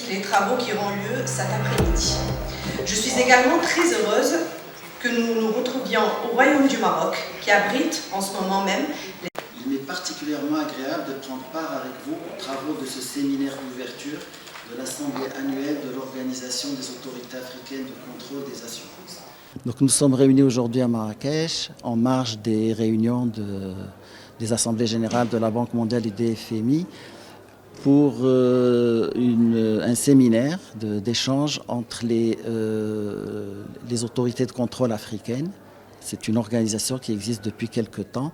les travaux qui auront lieu cet après-midi. Je suis également très heureuse que nous nous retrouvions au Royaume du Maroc, qui abrite en ce moment même. Il m'est particulièrement agréable de prendre part avec vous aux travaux de ce séminaire d'ouverture de l'Assemblée annuelle de l'Organisation des autorités africaines de contrôle des assurances. Donc nous sommes réunis aujourd'hui à Marrakech en marge des réunions des Assemblées générales de la Banque mondiale et des FMI pour un séminaire d'échange entre les autorités de contrôle africaines. C'est une organisation qui existe depuis quelque temps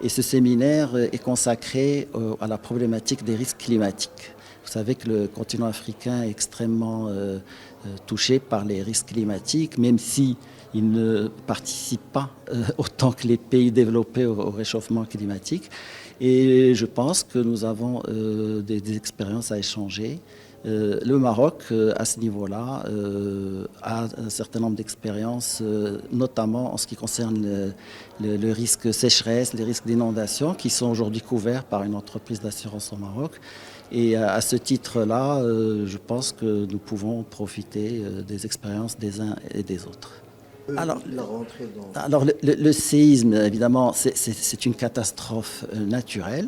et ce séminaire est consacré à la problématique des risques climatiques. Vous savez que le continent africain est extrêmement touché par les risques climatiques, même si il ne participe pas autant que les pays développés au réchauffement climatique. Et je pense que nous avons des expériences à échanger. Le Maroc, à ce niveau-là, a un certain nombre d'expériences, notamment en ce qui concerne le risque sécheresse, les risques d'inondation, qui sont aujourd'hui couverts par une entreprise d'assurance au Maroc. Et à ce titre-là, je pense que nous pouvons profiter des expériences des uns et des autres. Alors, le séisme, évidemment, c'est une catastrophe naturelle.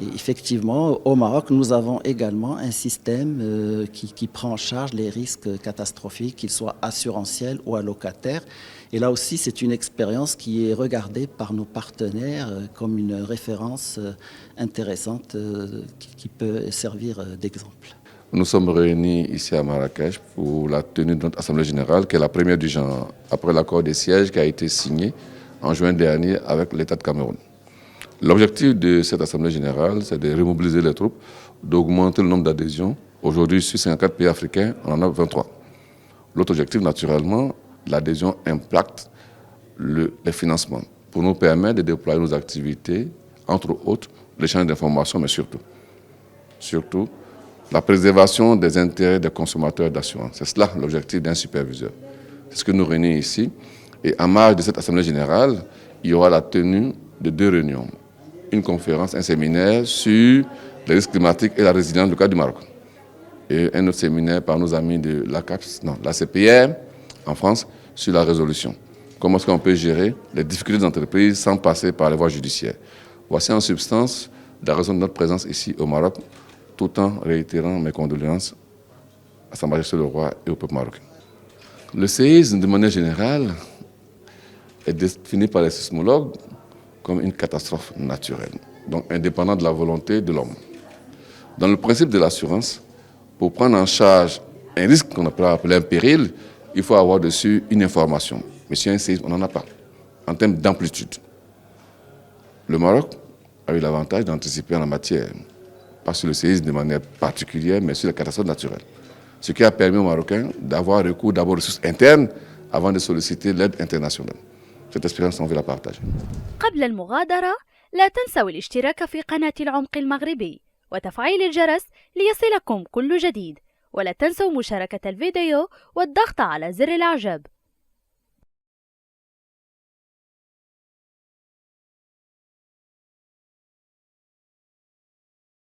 Et effectivement, au Maroc, nous avons également un système qui prend en charge les risques catastrophiques, qu'ils soient assurantiels ou allocataires. Et là aussi, c'est une expérience qui est regardée par nos partenaires comme une référence intéressante qui peut servir d'exemple. Nous sommes réunis ici à Marrakech pour la tenue de notre Assemblée générale, qui est la première du genre, après l'accord des sièges qui a été signé en juin dernier avec l'État de Cameroun. L'objectif de cette Assemblée générale, c'est de remobiliser les troupes, d'augmenter le nombre d'adhésions. Aujourd'hui, sur 54 pays africains, on en a 23. L'autre objectif, naturellement, l'adhésion impacte les financements pour nous permettre de déployer nos activités, entre autres, l'échange d'informations, mais surtout, la préservation des intérêts des consommateurs d'assurance. C'est cela l'objectif d'un superviseur. C'est ce que nous réunissons ici. Et en marge de cette Assemblée générale, il y aura la tenue de 2 réunions. Une conférence, un séminaire sur les risques climatiques et la résilience du cas du Maroc. Et un autre séminaire par nos amis de la CPR en France sur la résolution. Comment est-ce qu'on peut gérer les difficultés des entreprises sans passer par les voies judiciaires. Voici en substance la raison de notre présence ici au Maroc, tout en réitérant mes condoléances à Sa Majesté le Roi et au peuple marocain. Le séisme, de manière générale, est défini par les sismologues comme une catastrophe naturelle, donc indépendante de la volonté de l'homme. Dans le principe de l'assurance, pour prendre en charge un risque qu'on appelle un péril, il faut avoir dessus une information. Mais si un séisme, on n'en a pas, en termes d'amplitude. Le Maroc a eu l'avantage d'anticiper en la matière, pas sur le séisme de manière particulière, mais sur les catastrophes naturelles. Ce qui a permis aux Marocains d'avoir recours d'abord aux ressources internes avant de solliciter l'aide internationale. Cette expérience, on veut la partager. قبل المغادرة لا تنسوا الاشتراك في قناة العمق المغربي وتفعيل الجرس ليصلكم كل جديد، ولا تنسوا مشاركة الفيديو والضغط على زر الإعجاب.